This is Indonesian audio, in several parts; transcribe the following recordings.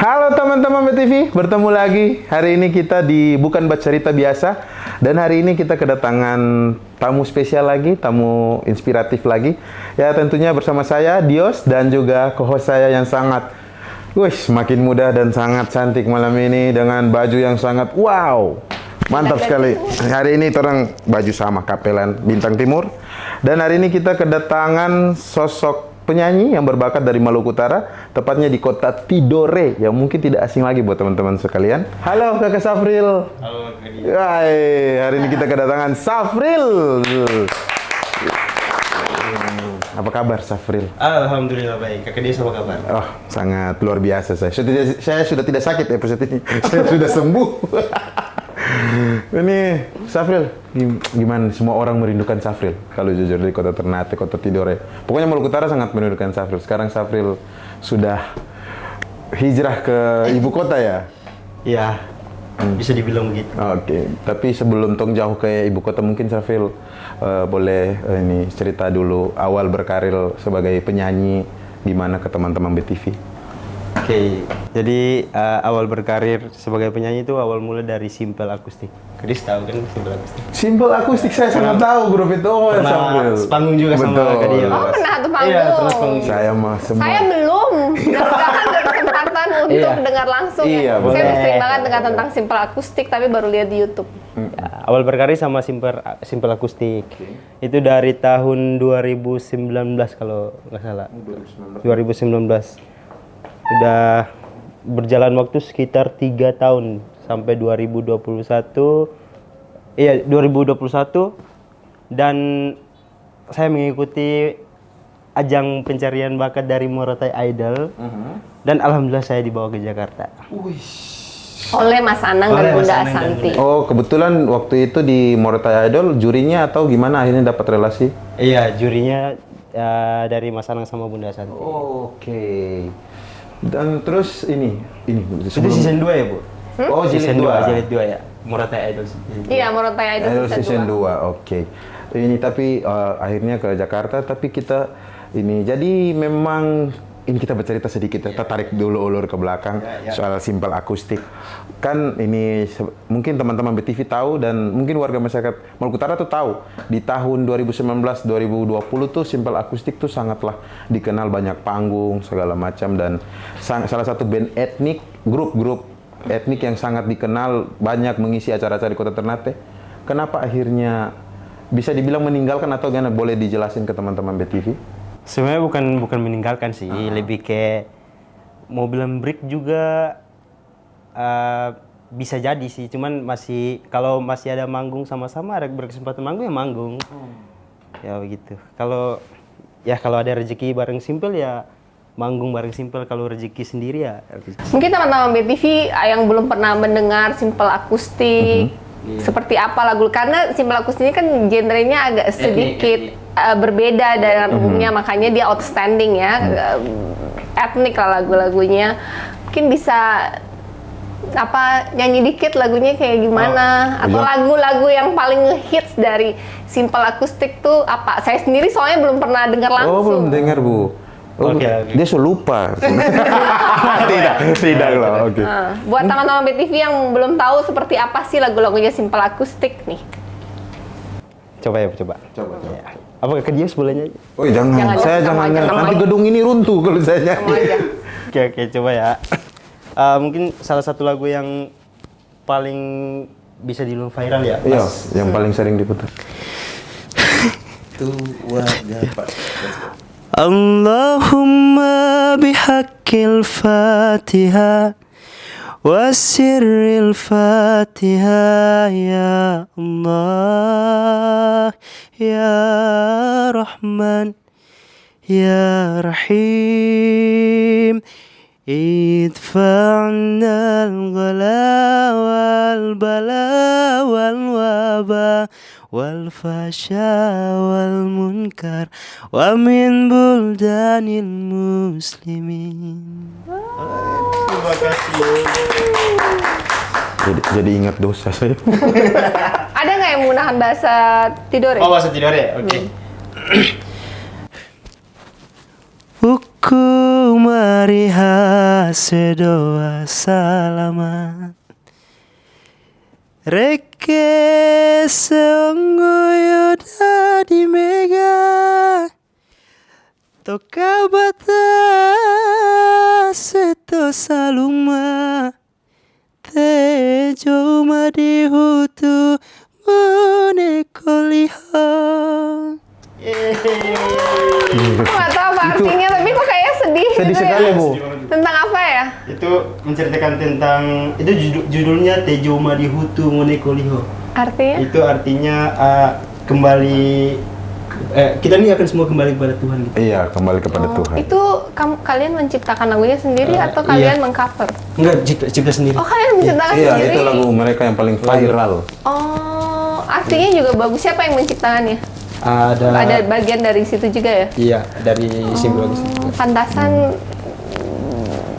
Halo teman-teman BTV, bertemu lagi. Hari ini kita di Bukan Bercerita Biasa. Dan hari ini kita kedatangan tamu spesial lagi, tamu inspiratif lagi. Ya tentunya bersama saya, Dios, dan juga co-host saya yang sangat makin muda dan sangat cantik malam ini dengan baju yang sangat wow. Mantap sekali. Hari ini orang baju sama, Kapelan Bintang Timur. Dan hari ini kita kedatangan sosok penyanyi yang berbakat dari Maluku Utara, tepatnya di kota Tidore, yang mungkin tidak asing lagi buat teman-teman sekalian. Halo Kakak Safril. Halo Kak Dios. Hai, hari ini kita kedatangan Safril. Apa kabar Safril? Alhamdulillah baik. Kakak Dios apa kabar? Oh, sangat luar biasa saya. Saya sudah tidak sakit episode ini. Saya sudah sembuh. Ini Safril, gimana? Semua orang merindukan Safril. Kalau jujur di kota Ternate, kota Tidore. Pokoknya Maluku Utara sangat merindukan Safril. Sekarang Safril sudah hijrah ke ibu kota ya? Iya, bisa dibilang begitu. Oke, tapi sebelum tong jauh ke ibu kota, mungkin Safril boleh ini cerita dulu awal berkarir sebagai penyanyi gimana ke teman-teman BTV. Oke, jadi awal berkarir sebagai penyanyi itu awal mulai dari Simple Akustik. Kak Dios tahu kan Simple Akustik? Simple Akustik saya sangat tahu grup itu. Pernah panggung juga sama Kak Dios. Oh, pernah tuh panggung. Iya, pernah panggung. Saya mah semua. Saya belum. Mudah-mudahan ada kesempatan untuk dengar langsung Iya, ya. boleh. Saya sering banget dengar tentang Simple Akustik, tapi baru lihat di YouTube. Ya, awal berkarir sama Simple Akustik. Itu dari tahun 2019 kalau nggak salah. 2019. Udah berjalan waktu sekitar 3 tahun sampai 2021. Iya, 2021 dan saya mengikuti ajang pencarian bakat dari Morotai Idol. Dan alhamdulillah saya dibawa ke Jakarta. Oleh Mas Anang dan Bunda Asanti. Oh, kebetulan waktu itu di Morotai Idol jurinya atau gimana akhirnya dapat relasi? Iya, jurinya dari Mas Anang sama Bunda Asanti. Oke. Dan terus ini Itu season 2 ya, Bu? Oh, Season jilid 2. jilid 2 ya. Morotai Idol. Iya, Morotai Idol Idol season season 2. 2. Oke. Ini tapi akhirnya ke Jakarta, tapi kita ini jadi memang ini kita bercerita sedikit ya. Kita tarik dulu ulur ke belakang soal Simple Akustik. Kan ini mungkin teman-teman BTV tahu dan mungkin warga masyarakat Maluku Utara tuh tahu. Di tahun 2019-2020 tuh Simple Akustik tuh sangatlah dikenal, banyak panggung segala macam, dan salah satu band etnik, grup etnik yang sangat dikenal, banyak mengisi acara-acara di Kota Ternate. Kenapa akhirnya bisa dibilang meninggalkan atau gimana? Boleh dijelasin ke teman-teman BTV? Sebenarnya bukan meninggalkan sih, lebih kayak mau bilang break juga bisa jadi sih, cuman kalau masih ada manggung sama-sama, ada berkesempatan manggung ya manggung. Ya begitu. Kalau ada rezeki bareng Simple ya manggung bareng Simple, kalau rezeki sendiri ya. Mungkin teman-teman BTV yang belum pernah mendengar Simple Akustik, seperti apa lagu, karena Simple Akustik ini kan genrenya agak sedikit berbeda dari umumnya, makanya dia outstanding ya, etnik lah lagu-lagunya. Mungkin bisa nyanyi dikit lagunya kayak gimana, atau lagu-lagu yang paling ngehits dari Simple Akustik tuh apa? Saya sendiri soalnya belum pernah dengar langsung. Oh, belum dengar, Bu. Oh, Oke. Dia sudah lupa. tidak loh. Oke. Buat teman-teman BTV yang belum tahu seperti apa sih lagu-lagunya Simple Akustik nih. Coba. Ya. Apa Kak Dios boleh nyanyi? Oh, jangan. Saya jangan. Nanti gedung ini runtuh kalau saya nyanyi. Oke, coba ya. Mungkin salah satu lagu yang paling bisa dibilang viral ya. Iya, yang paling sering diputar. Itu wajah Pak. Allahumma bihaqqil Fatihah wa sirril Fatihah ya Allah ya Rahman ya Rahim idfa'na al-ghala wal-bala wal-waba wal-fasha wal-munkar wa min buldanil muslimin. Terima kasih. Jadi ingat dosa saya. Ada nggak yang menggunakan bahasa Tidore? Oh, bahasa Tidore, oke. Hukum mariha sedoa salaman Reke seongoyo dadi mega Toka bata seto saluma Tejo madi hutu monekoliha. Aku nggak tahu apa artinya, tapi kok kayaknya sedih. Sedih gitu sekali, ya. Bu. Tentang apa ya? Itu menceritakan tentang itu judulnya Tejo madi hutu monekoliha. Artinya? Itu artinya kembali kita ini akan semua kembali kepada Tuhan gitu. Iya, kembali kepada Tuhan. Itu kalian menciptakan lagunya sendiri atau iya. kalian mengcover? Enggak, cipta sendiri. Oh, kalian menciptakan Iya, sendiri? itu lagu mereka yang paling viral. Oh, artinya juga bagus. Siapa yang menciptakannya? Ada Ada bagian dari situ juga ya? Iya, dari simbol bagus. Pantasan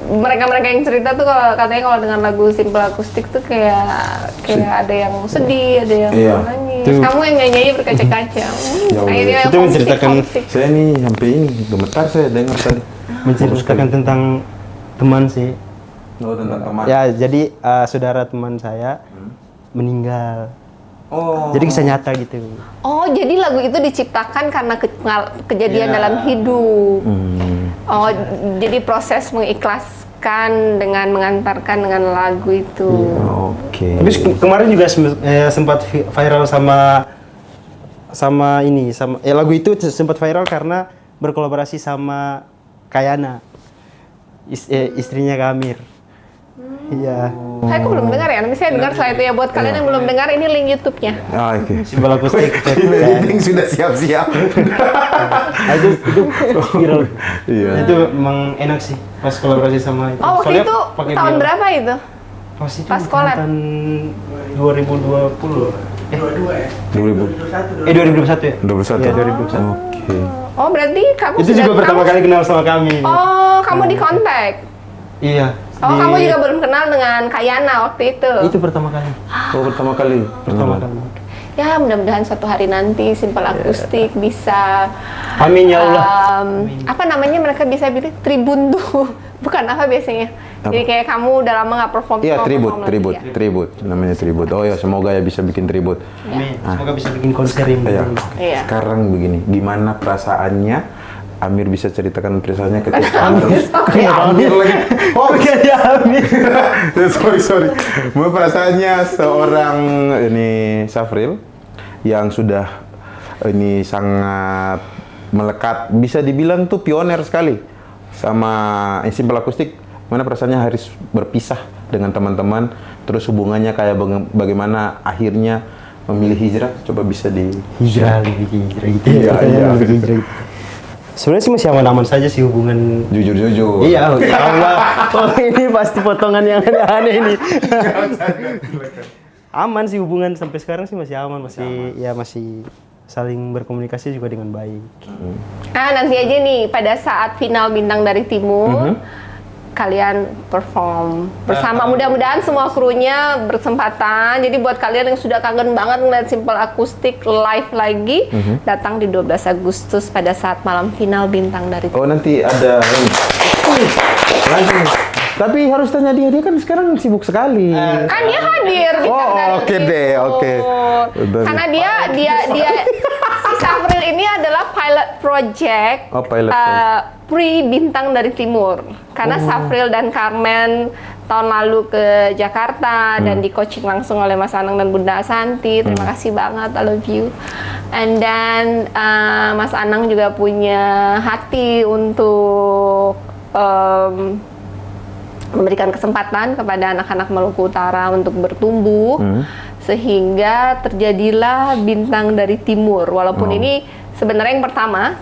mereka-mereka yang cerita tuh katanya kalau dengan lagu simple akustik tuh kayak ada yang sedih, ada yang Iya. nangis. Tuh. Kamu yang nyanyi berkaca-kaca. Ya Allah. Akhirnya Itu menceritakan Saya nih sampai ini gemetar saya dengar tadi. Menceritakan tentang teman sih. Oh, tentang teman. Ya, jadi saudara teman saya meninggal. Oh. Jadi kisah nyata gitu. Oh, jadi lagu itu diciptakan karena kejadian Iya. dalam hidup. Hmm. Oh, jadi proses mengikhlaskan dengan mengantarkan dengan lagu itu. Oke. Tapi kemarin juga sempat viral sama lagu itu sempat viral karena berkolaborasi sama Kayana, istrinya Kamir. Iya. Aku belum dengar ya, nanti saya dengar setelah itu ya. Buat kalian yang belum dengar, ini link YouTube-nya. Ah, oke. Simbol akustik. Ini sudah siap-siap. Itu viral. Iya. Itu memang enak sih pas kolaborasi sama itu. Oh, waktu Soalnya itu pakai tahun biola. berapa itu? Pas itu Pas collab? tahun 2020. 2000. 2021 ya? 21. Iya, 2021. Oke. Oh, berarti kamu Itu sudah juga pertama kali kenal sama kami. Oh, kamu di kontak. Iya. Oh, kamu juga belum kenal dengan Kayana waktu itu. Itu pertama kali. Oh, pertama kali. Pertama kali. Ya, mudah-mudahan suatu hari nanti Simple Akustik bisa Amin ya Allah. apa namanya mereka bisa bilang tribun tuh. Bukan apa biasanya. Jadi kayak kamu udah lama nggak perform. Iya, perform lagi ya. tribut, namanya tribut. Oh ya, semoga ya bisa bikin tribut. Amin. Semoga bisa bikin konser yang Ya, bagus. Iya. sekarang begini, gimana perasaannya? Amir bisa ceritakan perasaannya ketika Amir lagi. Oh, ya Amir. sorry. Mau perasaannya seorang ini Safril yang sudah ini sangat melekat, bisa dibilang tuh pioner sekali sama Simple Akustik. Mana perasaannya harus berpisah dengan teman-teman, terus hubungannya kayak bagaimana akhirnya memilih hijrah? Coba bisa di Hijrah gitu. Iya. Hijrah gitu. Sebenarnya sih masih aman-aman saja sih hubungan. jujur. Iya, ya Allah. Oh, ini pasti potongan yang aneh-aneh ini. Aman sih hubungan sampai sekarang sih masih aman, masih saling berkomunikasi juga dengan baik. Nah, nanti aja nih pada saat final Bintang dari Timur kalian perform bersama. Mudah-mudahan semua krunya berkesempatan. Jadi buat kalian yang sudah kangen banget ngeliat Simple Akustik live lagi, datang di 12 Agustus pada saat malam final Bintang dari Timur. Oh, nanti ada ini. Langsung. Tapi harus tanya dia kan sekarang sibuk sekali. Kan dia hadir Bintang Oh, dari oke deh, Timur. oke. Udah. Karena dia si Safril ini adalah pilot project. Oh, pilot project. Pri Bintang dari Timur. Karena Safril dan Carmen tahun lalu ke Jakarta dan di coaching langsung oleh Mas Anang dan Bunda Asanti. Terima kasih banget, I love you. And then Mas Anang juga punya hati untuk memberikan kesempatan kepada anak-anak Maluku Utara untuk bertumbuh, sehingga terjadilah Bintang dari Timur. Walaupun ini sebenarnya yang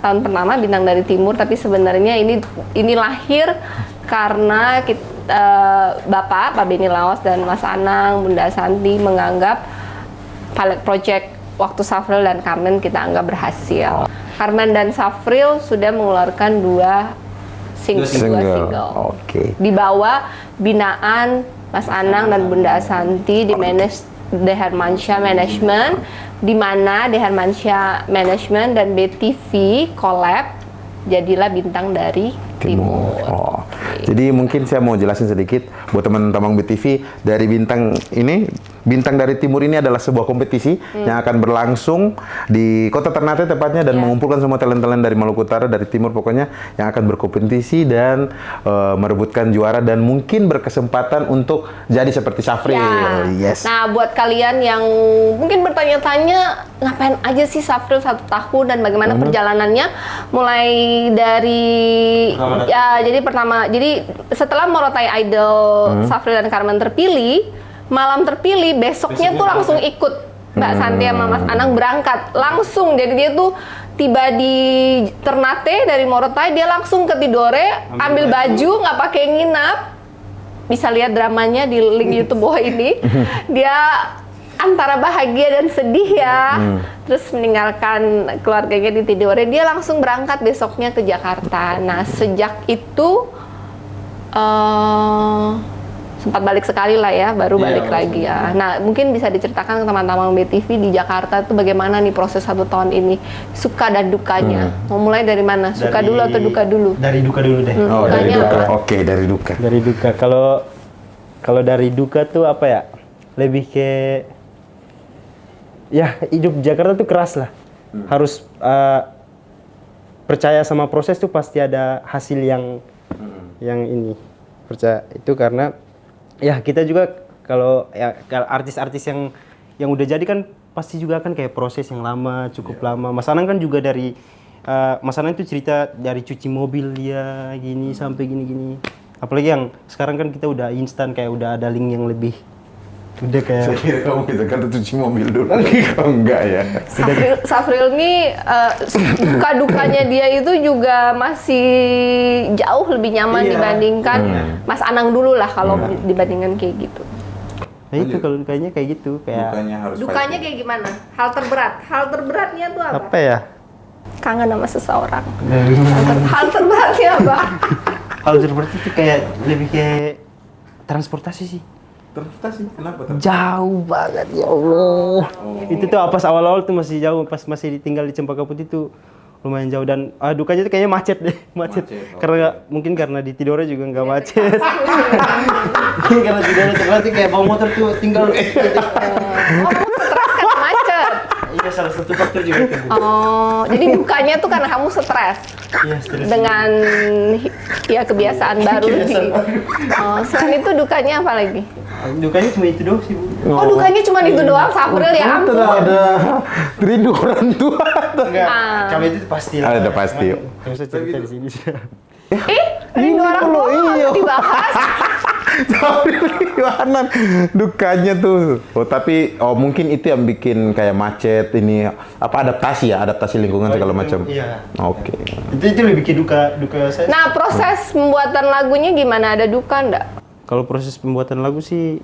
tahun pertama Bintang dari Timur, tapi sebenarnya ini lahir karena Bapak Benny Laos dan Mas Anang, Bunda Santi menganggap pilot project waktu Safril dan Carmen kita anggap berhasil. Carmen dan Safril sudah mengeluarkan dua single. Oke. Di bawah binaan Mas Anang dan Bunda Asanti, di manage The Hermansyah Management, di mana The Hermansyah Management dan BTV collab jadilah Bintang dari Timur. Oh. Jadi mungkin saya mau jelasin sedikit buat teman-teman BTV dari bintang dari timur ini adalah sebuah kompetisi yang akan berlangsung di Kota Ternate tepatnya dan mengumpulkan semua talent-talent dari Maluku Utara, dari timur pokoknya yang akan berkompetisi dan merebutkan juara dan mungkin berkesempatan untuk jadi seperti Safril. Yes. Nah, buat kalian yang mungkin bertanya-tanya ngapain aja sih Safril 1 tahun dan bagaimana perjalanannya, mulai dari jadi setelah Morotai Idol Safril dan Carmen terpilih, malam terpilih, besoknya tuh langsung ikut Mbak Santi sama Mas Anang berangkat langsung. Jadi dia tuh tiba di Ternate dari Morotai, dia langsung ke Tidore, ambil baju, nggak pakai nginap. Bisa lihat dramanya di link YouTube bawah ini. Dia antara bahagia dan sedih ya. Terus meninggalkan keluarganya di Tidore, dia langsung berangkat besoknya ke Jakarta. Nah, sejak itu sempat balik sekali lah ya, baru balik lagi ya. Nah, mungkin bisa diceritakan ke teman-teman BTV di Jakarta tuh bagaimana nih proses 1 tahun ini, suka dan dukanya. Mau mulai dari mana? Suka dulu atau duka dulu? Dari duka dulu deh. Dari Dukanya duka. apa? Oke, dari duka. Dari duka. Kalau dari duka tuh apa ya? Lebih ke ya hidup Jakarta tuh keras lah. Harus percaya sama proses tuh pasti ada hasil yang ini. Percaya itu karena ya kita juga kalau artis-artis yang udah jadi kan pasti juga kan kayak proses yang lama, cukup lama. Mas Anang kan juga dari Mas Anang itu cerita dari cuci mobil dia gini sampai gini-gini. Apalagi yang sekarang kan kita udah instan, kayak udah ada link yang lebih udah kayak. Saya kira kamu kita kata cuci mobil dulu. Oh, enggak ya. Safril nih duka-dukanya dia itu juga masih jauh lebih nyaman dibandingkan Mas Anang dulu lah kalau dibandingkan kayak gitu. Nah itu kalau dukanya kayak gitu, kayak Dukanya kayak gimana? Hal terberatnya tuh apa? apa ya? Kangen sama seseorang. Hal terberatnya apa? Hal terberat itu kayak lebih kayak transportasi sih. Transportasi kenapa? Jauh banget ya Allah. Itu tuh pas awal-awal tuh masih jauh, pas masih tinggal di Cempaka Putih tuh lumayan jauh dan dukanya tuh kayaknya macet deh, macet. Karena mungkin karena di Tidore juga nggak macet. Karena Tidore terlatih kayak bawa motor tuh tinggal. Stres karena macet. Iya salah satu faktor juga itu. Oh, jadi dukanya tuh karena kamu stres Iya stres. dengan kebiasaan baru nih. Oh, selain itu dukanya apa lagi? Dukanya cuma itu doang sih Bu. Oh, dukanya cuma itu doang, Safril ya ampun. Ada rindu orang tua. Enggak, kalau itu pasti lah. Ada pasti. Nggak usah cerita di sini. Rindu orang tua nggak dibahas. Safril gimana dukanya tuh? Tapi mungkin itu yang bikin kayak macet ini adaptasi lingkungan segala macam. Iya. Oke. Itu lebih ke duka saya. Nah, proses pembuatan lagunya gimana? Ada duka nggak? Kalau proses pembuatan lagu sih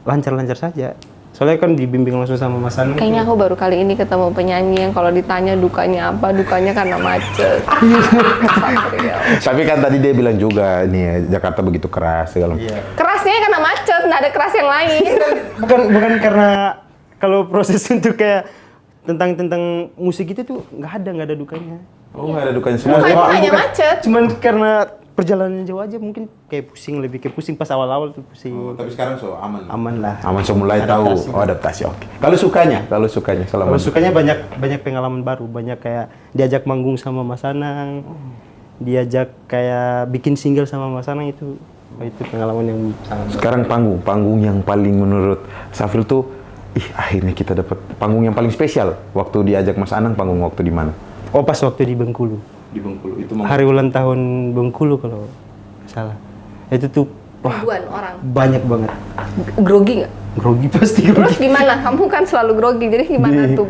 lancar-lancar saja. Soalnya kan dibimbing langsung sama Mas Anung. Kayaknya aku baru kali ini ketemu penyanyi yang kalau ditanya dukanya apa, dukanya karena macet. Tapi kan tadi dia bilang juga nih Jakarta begitu keras segala macam. Iya. Kerasnya karena macet, nggak ada keras yang lain. Bukan karena kalau proses untuk kayak tentang musik itu tuh nggak ada dukanya. Oh, nggak ada dukanya semua. Dukanya hanya macet. Cuman karena perjalanan jauh aja mungkin kayak pusing, lebih kayak pusing pas awal-awal tuh pusing. Tapi sekarang aman. Aman lah. Aman, so mulai Adaptasi. tahu. Adaptasi. Oke. Kalau sukanya selama Kalau sukanya banyak pengalaman baru, banyak kayak diajak manggung sama Mas Anang, diajak kayak bikin single sama Mas Anang itu pengalaman yang sangat. Sekarang panggung yang paling menurut Safril tuh, akhirnya kita dapat panggung yang paling spesial waktu diajak Mas Anang, panggung waktu di mana? Oh pas waktu di Bengkulu. Di Bengkulu itu Hari ulang tahun Bengkulu kalau nggak salah. Itu tuh Ribuan orang. banyak banget. Grogi nggak? Grogi pasti Terus gimana? Kamu kan selalu grogi, jadi gimana tuh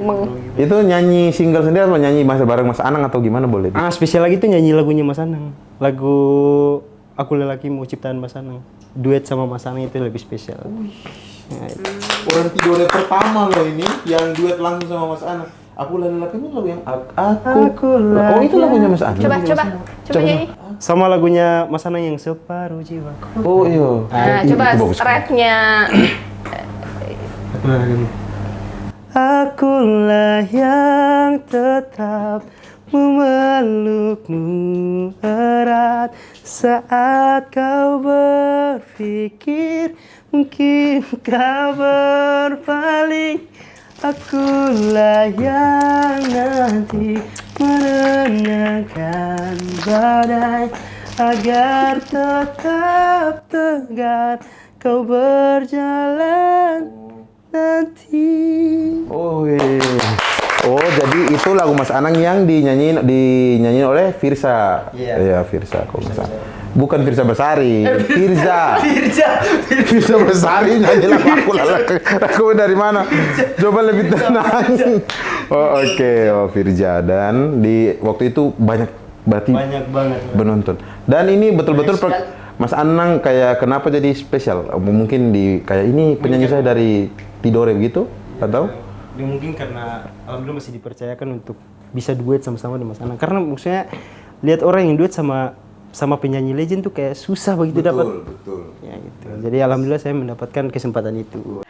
Itu nyanyi single sendiri atau nyanyi bareng Mas Anang atau gimana boleh? Spesial lagi tuh nyanyi lagunya Mas Anang. Lagu Aku Lelakimu ciptaan Mas Anang. Duet sama Mas Anang itu lebih spesial. Nah, itu. Orang Tidore pertama loh ini yang duet langsung sama Mas Anang. Aku Lelakimu lagu yang aku. Oh itu lagunya Mas Anang. Coba nyanyi. Sama lagunya Mas Anang yang Separuh Jiwaku. Oh iya. Nah, coba refnya. Akulah yang tetap memelukmu erat saat kau berpikir mungkin kau berpaling. Akulah yang nanti menenangkan badai agar tetap tegar kau berjalan nanti. Oh, oh, jadi itu lagu Mas Anang yang dinyanyiin oleh Firsa. Iya. Iya, Firsa kok nggak salah. Bukan Firsa Besari, Firza. Firsa Besari nyanyi lagu aku dari mana? Coba lebih tenang. Oh, oke, oh Firza. Dan di waktu itu berarti Banyak banget. penonton. Dan ini betul-betul Mas Anang kayak kenapa jadi spesial? Mungkin kayak ini penyanyi saya dari Tidore begitu atau? Ya, mungkin karena alhamdulillah masih dipercayakan untuk bisa duet sama-sama dengan Mas Anang. Karena maksudnya lihat orang yang duet sama penyanyi legend tuh kayak susah begitu dapat. Betul. Ya gitu. Jadi alhamdulillah saya mendapatkan kesempatan itu.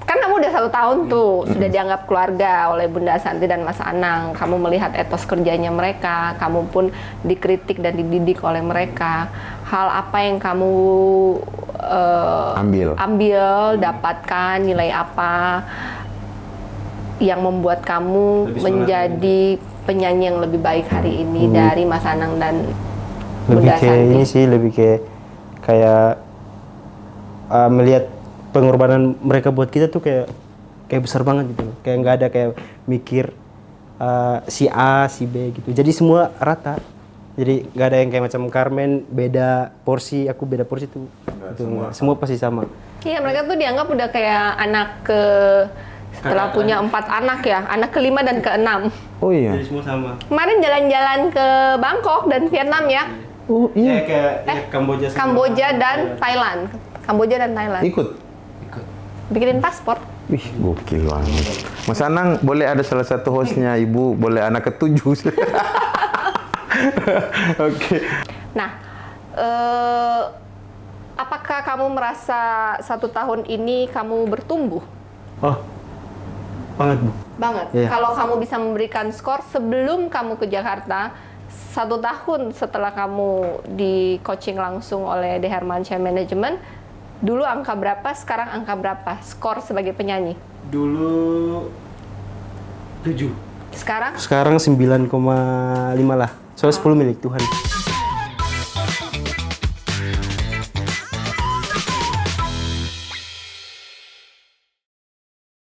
Kan kamu udah 1 tahun tuh sudah dianggap keluarga oleh Bunda Santi dan Mas Anang. Kamu melihat etos kerjanya mereka, kamu pun dikritik dan dididik oleh mereka. Hal apa yang kamu ambil, dapatkan nilai apa yang membuat kamu Lebih menjadi penyanyi yang lebih baik hari ini dari Mas Anang dan Lebih Bunda kayak Santi? ini sih, lebih kayak melihat pengorbanan mereka buat kita tuh kayak besar banget gitu. Kayak nggak ada kayak mikir si A, si B gitu. Jadi semua rata. Jadi nggak ada yang kayak macam Carmen beda porsi, aku beda porsi tuh. Semua pasti sama. Iya, mereka tuh dianggap udah kayak anak setelah punya 4 anak ya, anak ke-5 dan ke-6. Oh iya. Jadi semua sama. Kemarin jalan-jalan ke Bangkok dan Vietnam ya. Oh iya. Kayak Kamboja sama Kamboja dan Thailand. Kamboja dan Thailand. Ikut. Bikinin paspor. Wih, gokil banget. Mas Anang, boleh ada salah satu hostnya Ibu, boleh anak ke-7. Oke. Nah, apakah kamu merasa 1 tahun ini kamu bertumbuh? Oh, banget Bu. Banget. Iya. Kalau kamu bisa memberikan skor sebelum kamu ke Jakarta, 1 tahun setelah kamu di coaching langsung oleh The Hermansyah Management, dulu angka berapa, sekarang angka berapa? Skor sebagai penyanyi? Dulu 7. Sekarang? Sekarang 9,5 lah. Soalnya 10 milik Tuhan.